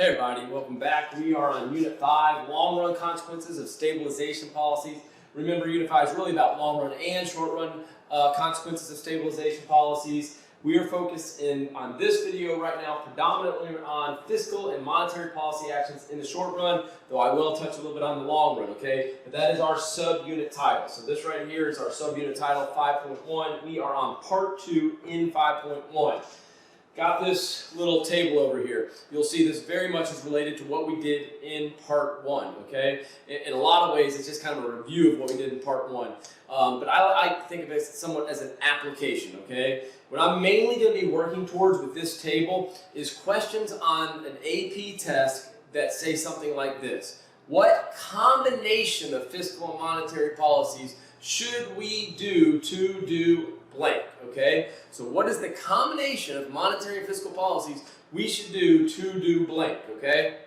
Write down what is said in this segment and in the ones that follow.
Hey everybody, welcome back. We are on Unit 5, Long-Run Consequences of Stabilization Policies. Remember, Unit 5 is really about long-run and short-run consequences of stabilization policies. We are focused on this video right now predominantly on fiscal and monetary policy actions in the short run, though I will touch a little bit on the long run, okay? But that is our sub-unit title. So this right here is our sub-unit title 5.1. We are on Part 2 in 5.1. Got this little table over here. You'll see this very much is related to what we did in Part 1, okay? In a lot of ways, it's just kind of a review of what we did in Part 1. But I think of it somewhat as an application, okay? What I'm mainly going to be working towards with this table is questions on an AP test that say something like this. What combination of fiscal and monetary policies should we do to do blank, okay? So what is the combination of monetary and fiscal policies we should do to do blank, okay?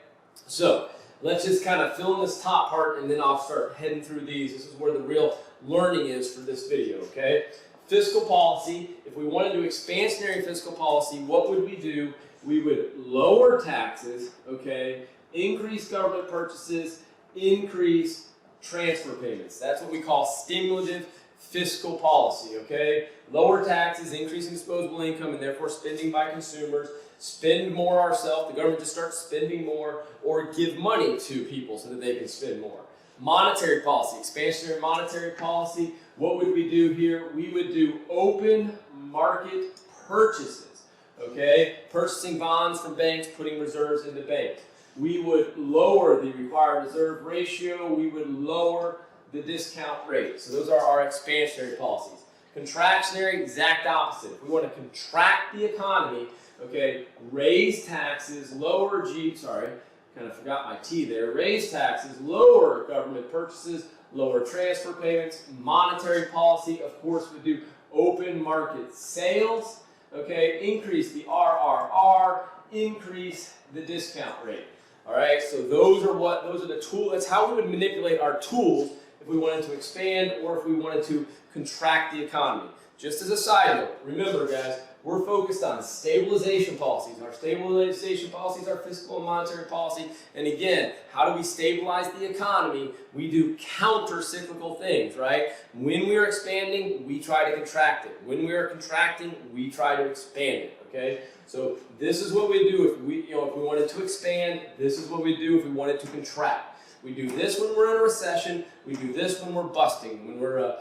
So let's just kind of fill in this top part and then I'll start heading through these. This is where the real learning is for this video, okay? Fiscal policy, if we want to do expansionary fiscal policy, what would we do? We would lower taxes, okay? Increase government purchases, increase transfer payments. That's what we call stimulative fiscal policy, okay? Lower taxes, increasing disposable income, and therefore spending by consumers. Spend more ourselves, the government just starts spending more, or give money to people so that they can spend more. Monetary policy, expansionary monetary policy, what would we do here? We would do open market purchases, okay? Purchasing bonds from banks, putting reserves in the bank. We would lower the required reserve ratio, we would lower the discount rate. So those are our expansionary policies. Contractionary, exact opposite. If we want to contract the economy, okay, raise taxes, lower kind of forgot my T there, raise taxes, lower government purchases, lower transfer payments. Monetary policy, of course, would do open market sales, okay, increase the RRR, increase the discount rate. All right, so those are the tools, that's how we would manipulate our tools if we wanted to expand or if we wanted to contract the economy. Just as a side note, remember guys, we're focused on stabilization policies. Our stabilization policies are fiscal and monetary policy. And again, how do we stabilize the economy? We do counter-cyclical things, right? When we are expanding, we try to contract it. When we are contracting, we try to expand it, okay? So this is what we do if we wanted to expand. This is what we do if we wanted to contract. We do this when we're in a recession. We do this when we're busting. When we're,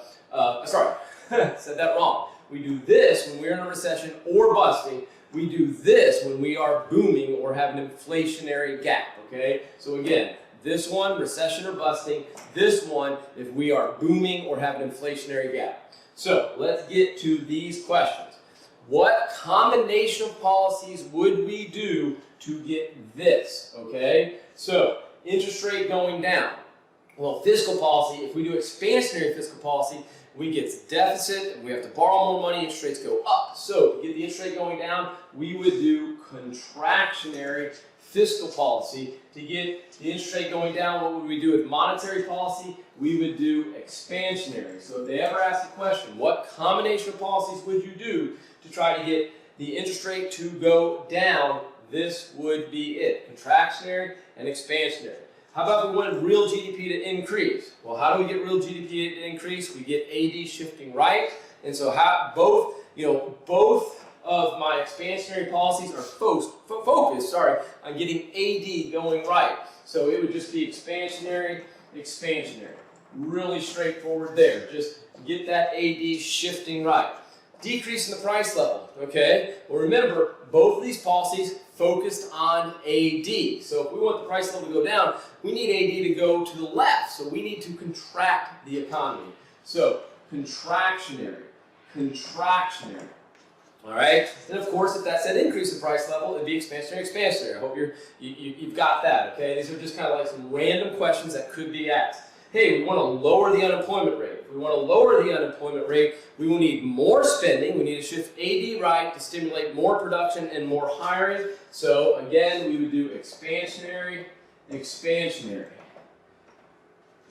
said that wrong. We do this when we're in a recession or busting. We do this when we are booming or have an inflationary gap, okay? So again, this one, recession or busting. This one, if we are booming or have an inflationary gap. So let's get to these questions. What combination of policies would we do to get this, okay? So interest rate going down. Well, fiscal policy, if we do expansionary fiscal policy, we get deficit and we have to borrow more money, interest rates go up. So to get the interest rate going down, we would do contractionary fiscal policy. To get the interest rate going down, what would we do with monetary policy? We would do expansionary. So if they ever ask the question, what combination of policies would you do to try to get the interest rate to go down, this would be it, contractionary and expansionary. How about we wanted real GDP to increase? Well, how do we get real GDP to increase? We get AD shifting right. And so both of my expansionary policies are focused on getting AD going right. So it would just be expansionary. Really straightforward there. Just get that AD shifting right. Decrease in the price level, okay? Well, remember, both of these policies focused on AD. So if we want the price level to go down, we need AD to go to the left. So we need to contract the economy. So contractionary. All right? And of course, if that said increase in price level, it'd be expansionary. I hope you've got that, okay? These are just kind of like some random questions that could be asked. Hey, we want to lower the unemployment rate. If we want to lower the unemployment rate, we will need more spending. We need to shift AD right to stimulate more production and more hiring. So again, we would do expansionary.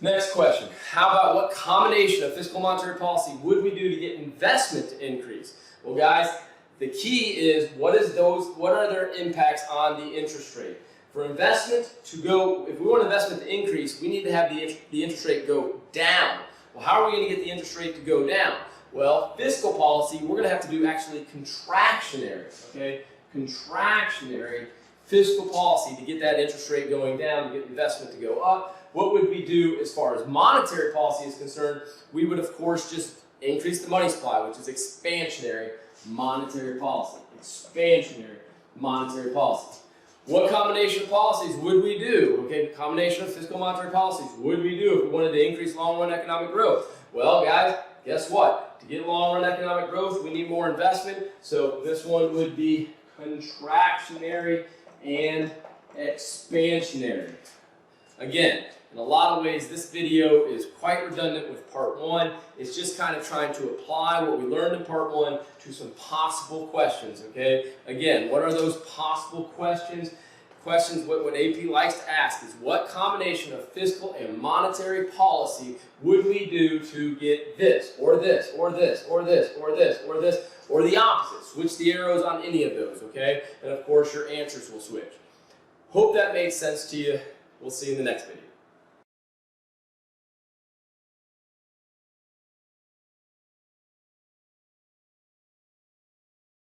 Next question. How about what combination of fiscal monetary policy would we do to get investment to increase? Well, guys, the key is what are their impacts on the interest rate? For investment to go, if we want investment to increase, we need to have the interest rate go down. Well, how are we going to get the interest rate to go down? Well, fiscal policy, we're going to have to do actually contractionary, okay? Contractionary fiscal policy to get that interest rate going down, to get investment to go up. What would we do as far as monetary policy is concerned? We would, of course, just increase the money supply, which is expansionary monetary policy. Expansionary monetary policy. What combination of policies would we do? Okay, combination of fiscal monetary policies would we do if we wanted to increase long-run economic growth? Well, guys, guess what? To get long-run economic growth, we need more investment. So this one would be contractionary and expansionary. Again, in a lot of ways, this video is quite redundant with part one. It's just kind of trying to apply what we learned in part one to some possible questions, okay? Again, what are those possible questions? Questions, what AP likes to ask is, what combination of fiscal and monetary policy would we do to get this, or this, or this, or this, or this, or this, or the opposite? Switch the arrows on any of those, okay? And of course, your answers will switch. Hope that made sense to you. We'll see you in the next video.